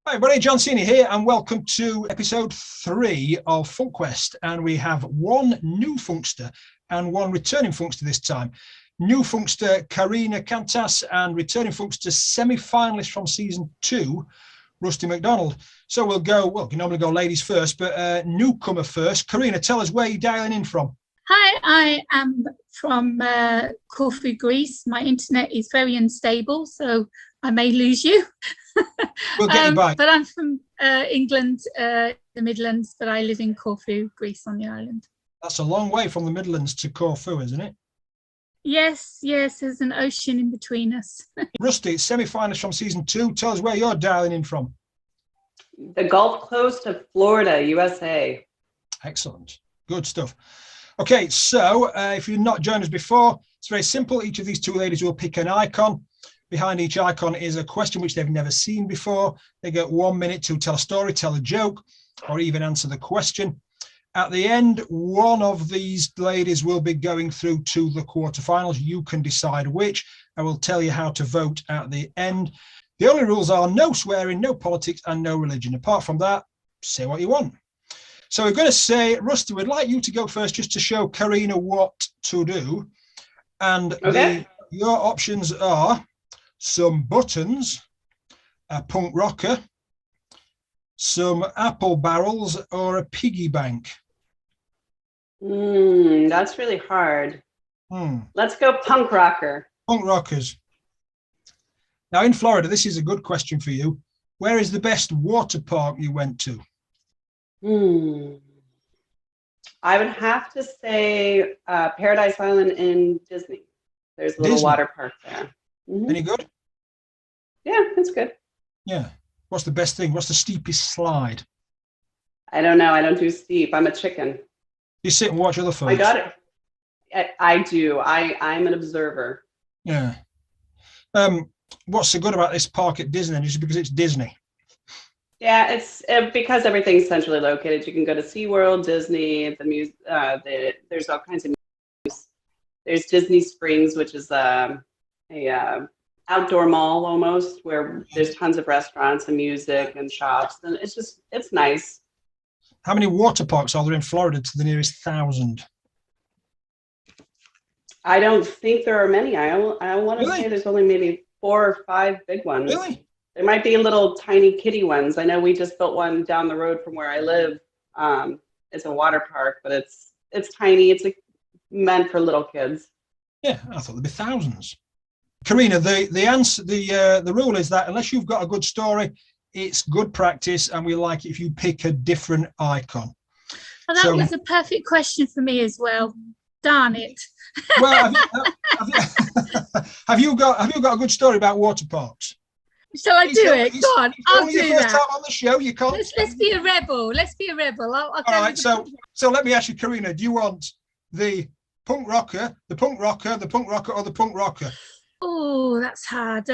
Hi everybody, John Cena here and welcome to episode 3 of Funkquest, and we have one new Funkster and one returning Funkster this time. New Funkster Karina Kantas and returning Funkster semi-finalist from season 2, Rustie Macdonald. So we'll go, well, you normally go ladies first, but newcomer first. Karina, tell us where you're dialing in from. Hi, I am from Corfu, Greece. My internet is very unstable, so I may lose you. We'll get you back. But I'm from England, the Midlands, but I live in Corfu, Greece on the island. That's a long way from the Midlands to Corfu, isn't it? Yes, there's an ocean in between us. Rustie, semi-finalist from season 2. Tell us where you're dialing in from. The Gulf Coast of Florida, USA. Excellent. Good stuff. Okay, so if you've not joined us before, it's very simple. Each of these two ladies will pick an icon. Behind each icon is a question which they've never seen before. They get 1 minute to tell a story, tell a joke, or even answer the question. At the end, one of these ladies will be going through to the quarterfinals. You can decide which. I will tell you how to vote at the end. The only rules are no swearing, no politics, and no religion. Apart from that, say what you want. So we're going to say, Rustie, we'd like you to go first just to show Karina what to do. And okay. Your options are some buttons, a punk rocker, some apple barrels, or a piggy bank. That's really hard. Let's go punk rocker. Punk rockers. Now in Florida, this is a good question for you. Where is the best water park you went to? I would have to say Paradise Island in Disney. There's a little water park there. Any good? Yeah, it's good. Yeah. What's the best thing? What's the steepest slide? I don't know. I don't do steep. I'm a chicken. You sit and watch other folks. I got it. I do. I'm an observer. Yeah. What's so good about this park at Disney? Is it because it's Disney? Yeah, it's because everything's centrally located. You can go to SeaWorld, Disney, there's all kinds of music. There's Disney Springs, which is a outdoor mall almost, where there's tons of restaurants and music and shops, and it's nice. How many water parks are there in Florida to the nearest 1,000? I don't think there are many. I want to say there's only maybe 4 or 5 big ones. Really? There might be little tiny kiddie ones. I know we just built one down the road from where I live. It's a water park, but it's tiny. It's meant for little kids. Yeah, I thought there'd be thousands. Karina, the rule is that unless you've got a good story, it's good practice, and we like it if you pick a different icon. Well, that was a perfect question for me as well. Darn it. Well, have you got a good story about water parks? Shall I do it? Go on, I'll do that. First time on the show, you can't. Let's be a rebel. Let's be a rebel. All right. So let me ask you, Karina. Do you want the punk rocker, the punk rocker, the punk rocker, or the punk rocker? Oh, that's hard.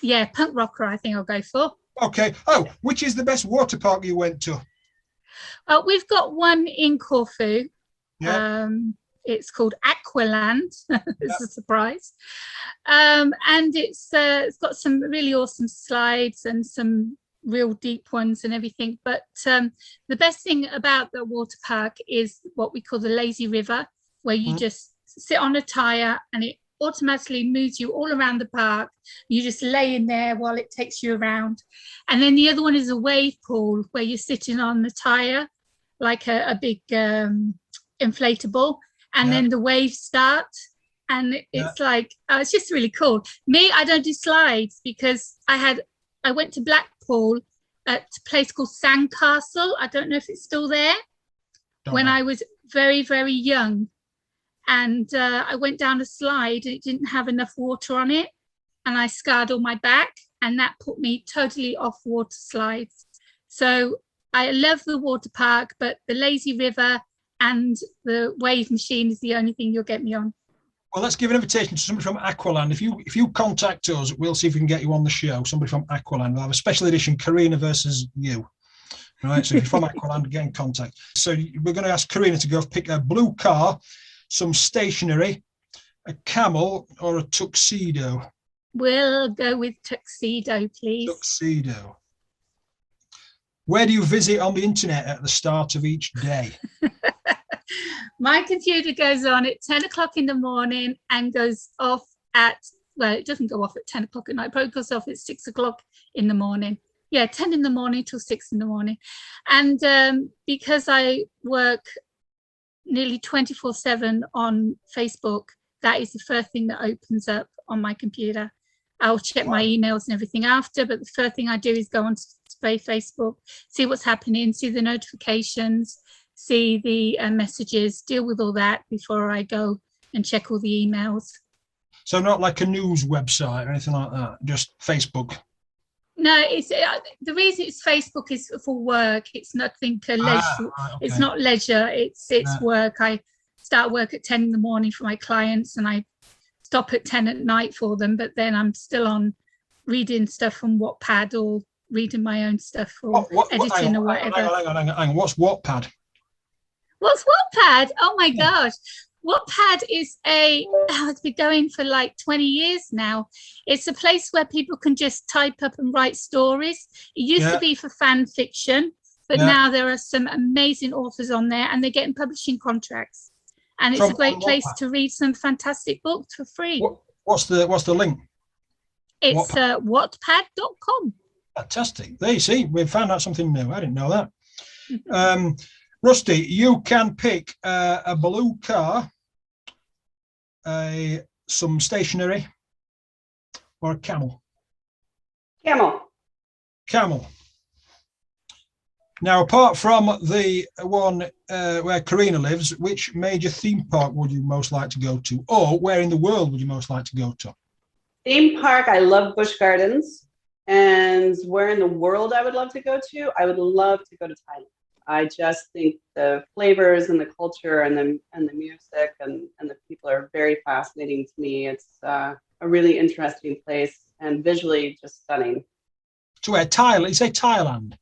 Yeah, punk rocker. I think I'll go for. Okay. Oh, which is the best water park you went to? We've got one in Corfu. Yeah. It's called Aqualand. It's a surprise. And it's got some really awesome slides and some real deep ones and everything. But the best thing about the water park is what we call the lazy river, where you just sit on a tire and it automatically moves you all around the park. You just lay in there while it takes you around. And then the other one is a wave pool, where you're sitting on the tire like a big inflatable. And then the waves start, and it's like, it's just really cool. Me, I don't do slides because I went to Blackpool at a place called Sandcastle. I don't know if it's still there. When I was very, very young. And I went down a slide and it didn't have enough water on it. And I scarred on my back, and that put me totally off water slides. So I love the water park, but the lazy river and the wave machine is the only thing you'll get me on. Well, let's give an invitation to somebody from Aqualand. If you contact us, we'll see if we can get you on the show. Somebody from Aqualand. We'll have a special edition, Karina versus you. Right, so if you're from Aqualand, get in contact. So we're going to ask Karina to go pick a blue car, some stationery, a camel, or a tuxedo. We'll go with tuxedo, please. Tuxedo. Where do you visit on the internet at the start of each day? My computer goes on at 10 o'clock in the morning and goes off at, well, it doesn't go off at 10 o'clock at night, probably goes off at 6 o'clock in the morning. Yeah, 10 in the morning till 6 in the morning. And because I work nearly 24/7 on Facebook, that is the first thing that opens up on my computer. I'll check my emails and everything after, but the first thing I do is go on to Facebook, see what's happening, see the notifications, see the messages, deal with all that before I go and check all the emails. So not like a news website or anything like that, just Facebook? No, it's the reason it's Facebook is for work. It's nothing leisure. Right, okay. It's not leisure. It's work. I start work at 10 in the morning for my clients, and I stop at 10 at night for them. But then I'm still on reading stuff from Wattpad or reading my own stuff or editing or whatever. Hang on. What's Wattpad? What's Wattpad? Oh my gosh. Wattpad is it's been going for like 20 years now. It's a place where people can just type up and write stories. It used to be for fan fiction, but now there are some amazing authors on there, and they're getting publishing contracts. And it's a great place to read some fantastic books for free. What's the link? It's wattpad.com. Fantastic. There you see, we've found out something new. I didn't know that. Rusty, you can pick a blue car, some stationery, or a camel. Camel. Now, apart from the one where Karina lives, which major theme park would you most like to go to, or where in the world would you most like to go to? Theme park, I love Busch Gardens. And where in the world I would love to go to? I would love to go to Thailand. I just think the flavors and the culture and the music and the people are very fascinating to me. It's a really interesting place and visually just stunning. To where? Thailand? You say Thailand?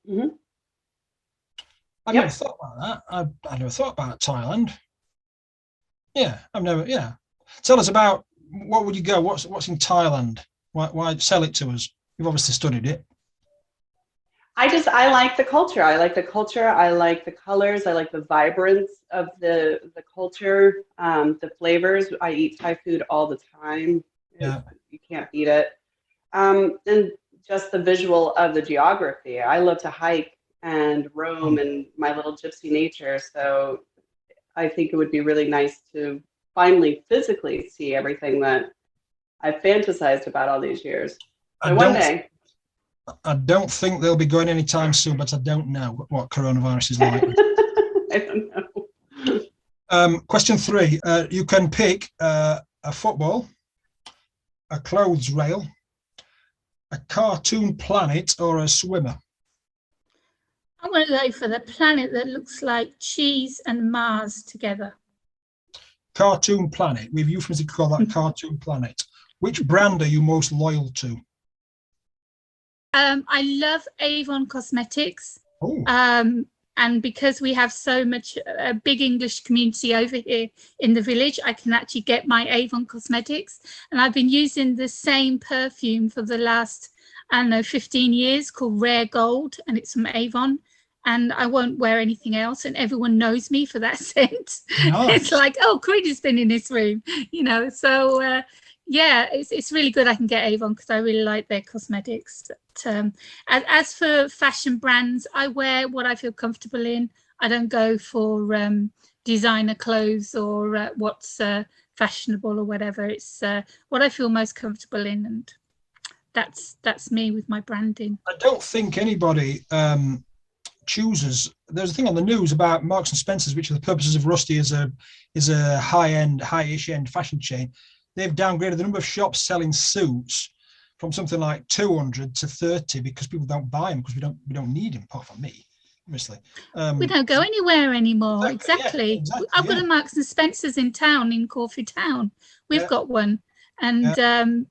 Mm-hmm. I never thought about that. I never thought about Thailand. Yeah, Tell us about, what would you go? What's in Thailand? Why sell it to us? You've obviously studied it. I like the culture. I like the culture. I like the colors. I like the vibrance of the culture, the flavors. I eat Thai food all the time. Yeah. You can't beat it. And just the visual of the geography. I love to hike and roam in my little gypsy nature. So I think it would be really nice to finally physically see everything that I've fantasized about all these years. So one day. I don't think they'll be going anytime soon, but I don't know what coronavirus is like. I don't know. Question 3. You can pick a football, a clothes rail, a cartoon planet, or a swimmer. I'm going to go for the planet that looks like cheese and Mars together. Cartoon planet. We've euphemistically called that cartoon planet. Which brand are you most loyal to? I love Avon Cosmetics. And because we have so much a big English community over here in the village, I can actually get my Avon Cosmetics. And I've been using the same perfume for the last, 15 years, called Rare Gold, and it's from Avon. And I won't wear anything else, and everyone knows me for that scent. Nice. It's like, oh, Karina's been in this room, So it's really good. I can get Avon because I really like their cosmetics. But, as for fashion brands, I wear what I feel comfortable in. I don't go for designer clothes or what's fashionable or whatever. It's what I feel most comfortable in, and that's me with my branding. I don't think anybody chooses. There's a thing on the news about Marks and Spencer's, which for the purposes of Rusty is a high-ish end fashion chain. They've downgraded the number of shops selling suits from something like 200 to 30 because people don't buy them because we don't need them, apart from me, obviously. We don't go anywhere anymore. Exactly. I've got a Marks and Spencer's in town, in Corfu town. We've got one, and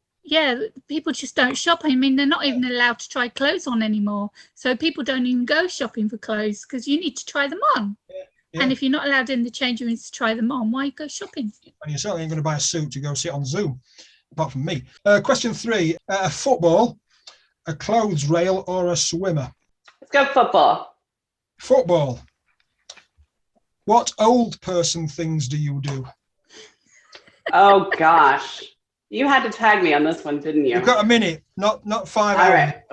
people just don't shop. I mean, they're not even allowed to try clothes on anymore, so people don't even go shopping for clothes because you need to try them on. Yeah. And if you're not allowed in the changing rooms to try them on, why go shopping? And you certainly ain't going to buy a suit to go sit on Zoom, apart from me. Question 3, a football, a clothes rail, or a swimmer? Let's go football. Football. What old person things do you do? Oh gosh, you had to tag me on this one, didn't you? You've got a minute, not 5 All hours. Right.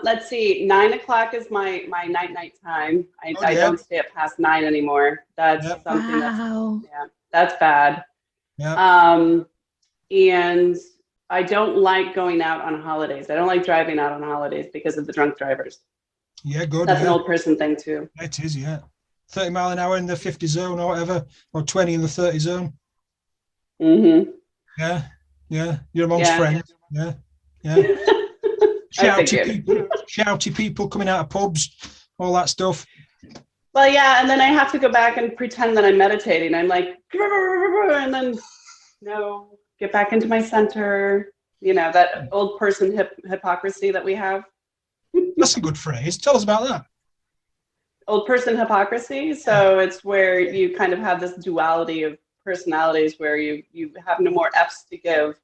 Let's see. 9 o'clock is my night time. I don't stay up past 9 anymore. That's something that's bad. Yeah. And I don't like going out on holidays. I don't like driving out on holidays because of the drunk drivers. Yeah, good. That's an old person thing too. It is, yeah. 30 mile an hour in the 50 zone or whatever, or 20 in the 30 zone. Mm-hmm. Yeah. You're amongst friends. Yeah. Shouty people coming out of pubs, all that stuff. Well, yeah, and then I have to go back and pretend that I'm meditating. I'm like, and then get back into my center. You know, that old person hypocrisy that we have. That's a good phrase. Tell us about that. Old person hypocrisy. So it's where you kind of have this duality of personalities where you have no more F's to give,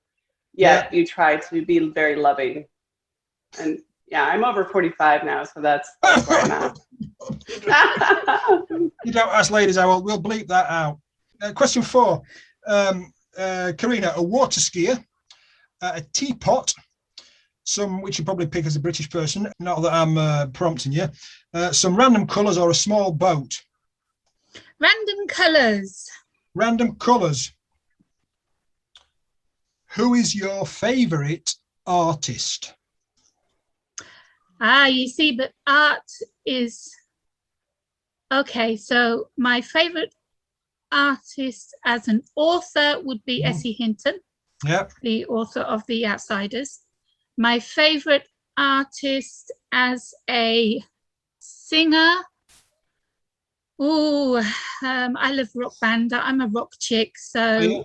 yet you try to be very loving. And I'm over 45 now, so that's where I'm at. You don't ask ladies how old. We'll bleep that out. Question 4. Karina, a water skier, a teapot, which you probably pick as a British person, not that I'm prompting you, some random colours or a small boat. Random colours. Random colours. Who is your favourite artist? You see, but art is... Okay, so my favourite artist as an author would be Essie Hinton, the author of The Outsiders. My favourite artist as a singer, I love rock band. I'm a rock chick, so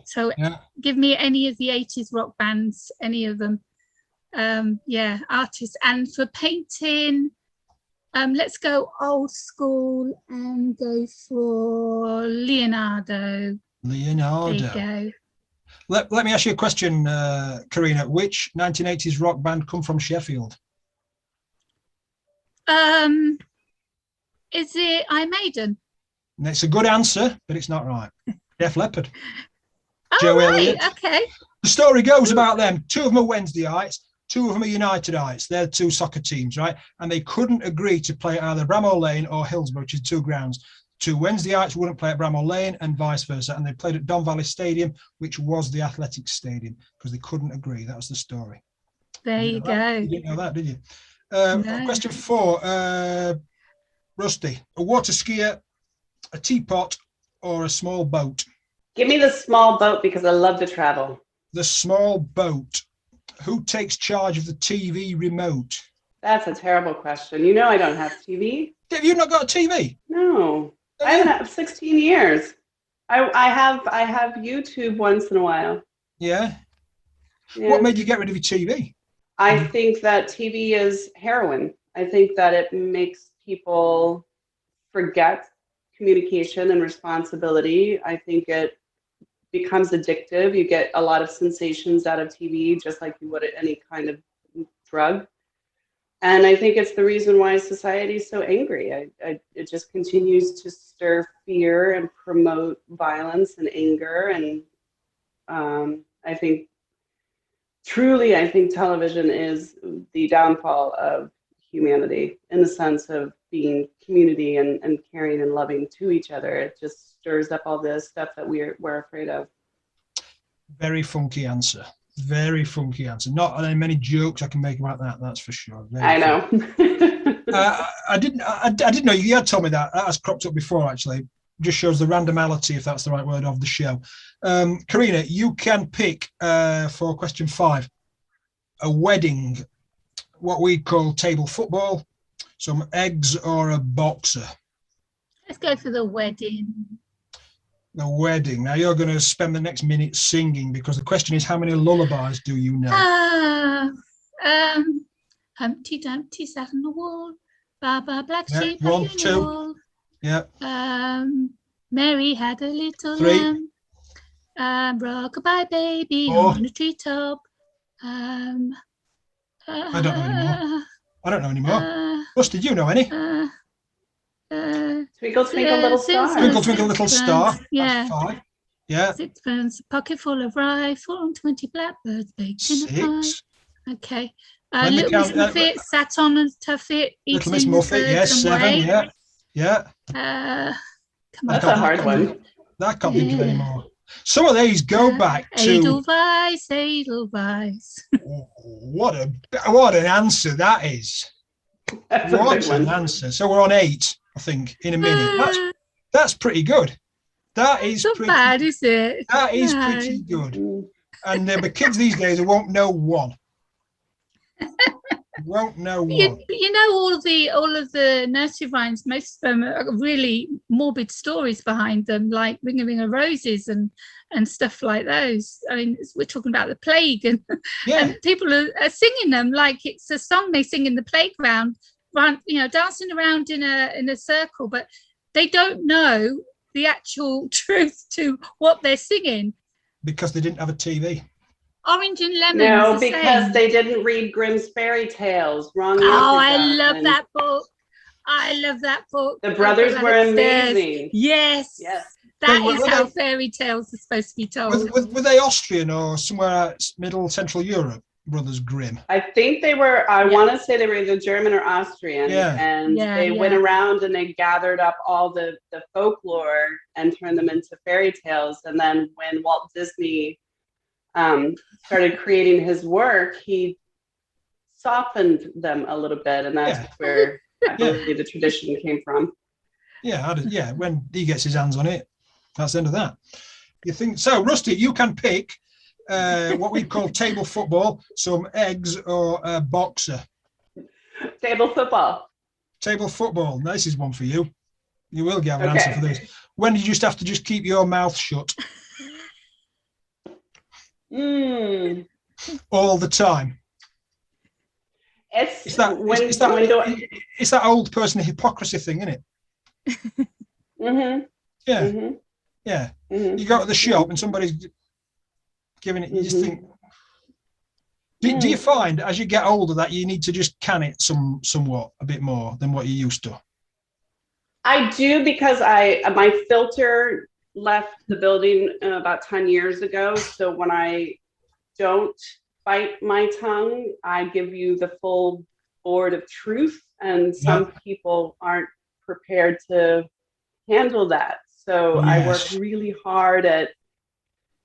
give me any of the 80s rock bands, any of them. Artists. And for painting, let's go old school and go for Leonardo. There you go. Let me ask you a question, Karina. Which 1980s rock band come from Sheffield? Is it Iron Maiden? And it's a good answer, but it's not right. Def Leppard. Oh, Joe right, Elliott. okay. The story goes about them. 2 of them are Wednesdayites, 2 of them are Unitedites. They're 2 soccer teams, right? And they couldn't agree to play at either Bramall Lane or Hillsborough, which is 2 grounds. 2 Wednesdayites wouldn't play at Bramall Lane and vice versa. And they played at Don Valley Stadium, which was the Athletics Stadium, because they couldn't agree. That was the story. There you go. You didn't know that, did you? No. Question 4. Rusty, a water skier, a teapot, or a small boat? Give me the small boat because I love to travel. The small boat. Who takes charge of the TV remote? That's a terrible question. You know I don't have TV. Have you not got a TV? No. I haven't had 16 years. I have YouTube once in a while. Yeah. What made you get rid of your TV? I think that TV is heroin. I think that it makes people forget communication and responsibility. I think it becomes addictive. You get a lot of sensations out of TV, just like you would at any kind of drug. And I think it's the reason why society is so angry. It just continues to stir fear and promote violence and anger. And I think television is the downfall of humanity in the sense of being community and caring and loving to each other. It just stirs up all this stuff that we're afraid of. Very funky answer. Very funky answer. Not many jokes I can make about that. That's for sure. I know. I didn't know you had told me that. That has cropped up before, actually. Just shows the randomality, if that's the right word, of the show. Karina, you can pick for question 5 a wedding, what we call table football, some eggs, or a boxer. Let's go for the wedding. The wedding. Now you're going to spend the next minute singing, because the question is, how many lullabies do you know? Humpty Dumpty sat on the wall. Baba Black Sheep. 1, 2. Yeah. Mary had a little 3. lamb. Rock-a-bye baby 4. on a treetop. I don't know anymore. I don't know anymore. Rusty, do you know any? Twinkle, twinkle, little star. Twinkle, twinkle, little star. Yeah. That's 5. Yeah. Sixpence, a pocket full of rye, 4 and 20 blackbirds baked in a pie. 6. Okay. When Little Miss Muffet sat on a tuffet, Little Miss eating Muffet, yes, 7. Yeah. Yeah. Come on. That's a hard one. I can't think of any more. Some of these go back to Edelweiss, Edelweiss. what an answer that is. What an answer. So we're on 8, I think, in a minute. That's pretty good. That is not pretty bad, is it? That is pretty good. And the kids these days won't know one. Won't know one. You know, all of the nursery rhymes, most of them are really morbid stories behind them, like Ring a Ring of Roses and stuff like those. I mean, we're talking about the plague, and people are singing them like it's a song they sing in the playground, dancing around in a circle, but they don't know the actual truth to what they're singing. Because they didn't have a TV. Orange and Lemon. No, because they didn't read Grimm's fairy tales. Wrong answer. Oh, I love that book. I love that book. The brothers were amazing. Yes. That is how fairy tales are supposed to be told. Were they Austrian or somewhere middle Central Europe, Brothers Grimm? I think they were, I want to say they were either German or Austrian. And they went around and they gathered up all the folklore and turned them into fairy tales. And then when Walt Disney started creating his work, he softened them a little bit, and that's where I believe the tradition came from. When he gets his hands on it, that's the end of that. You think so? Rusty, you can pick what we call table football, some eggs, or a boxer. Table football. Table football. Now, this is one for you. You will get an answer for this. When did you have to just keep your mouth shut? All the time. It's that old person hypocrisy thing, isn't it? You go to the shop and somebody's giving it, you just think, do you find as you get older that you need to just can it somewhat a bit more than what you used to? I do, because my filter left the building about 10 years ago. So when I don't bite my tongue, I give you the full board of truth. And some people aren't prepared to handle that. So I work really hard at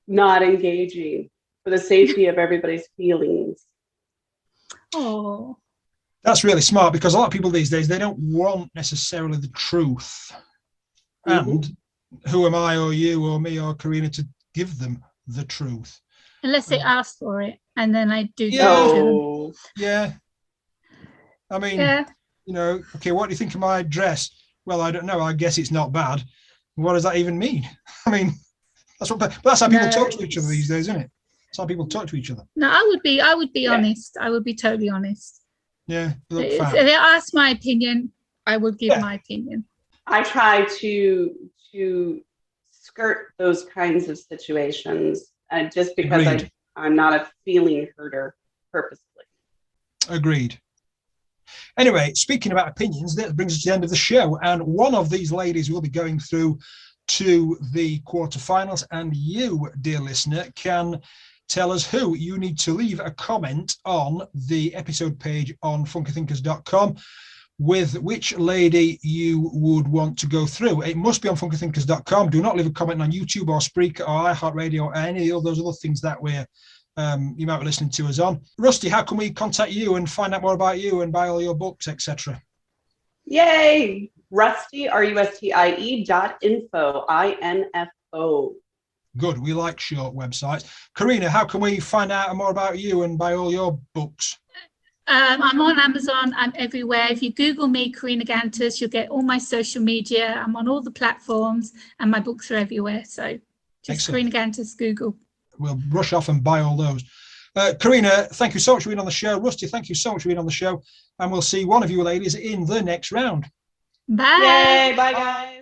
not engaging for the safety of everybody's feelings. Oh. That's really smart, because a lot of people these days, they don't want necessarily the truth. And who am I or you or me or Karina to give them the truth? Unless they ask for it, and then I do. Yeah. I mean, okay, what do you think of my dress? Well, I don't know. I guess it's not bad. What does that even mean? I mean, that's how people talk to each other these days, isn't it? That's how people talk to each other. No, I would be honest. I would be totally honest. Yeah. If they ask my opinion, I would give my opinion. I try to skirt those kinds of situations, just because I'm not a feeling herder purposefully. Agreed. Anyway, speaking about opinions, that brings us to the end of the show. And one of these ladies will be going through to the quarterfinals. And you, dear listener, can tell us who. You need to leave a comment on the episode page on FunkyThinkers.com with which lady you would want to go through. It must be on FunkyThinkers.com. Do not leave a comment on YouTube or Spreaker or iHeartRadio or any of those other things that you might be listening to us on. Rusty, how can we contact you and find out more about you and buy all your books, etc.? Yay! Rustie, RUSTIE.info, INFO. Good. We like short websites. Karina, how can we find out more about you and buy all your books? I'm on Amazon. I'm everywhere. If you Google me, Karina Kantas, you'll get all my social media. I'm on all the platforms, and my books are everywhere. So just Karina Kantas, Google. We'll rush off and buy all those. Karina, thank you so much for being on the show. Rusty, thank you so much for being on the show. And we'll see one of you ladies in the next round. Bye. Yay, bye guys.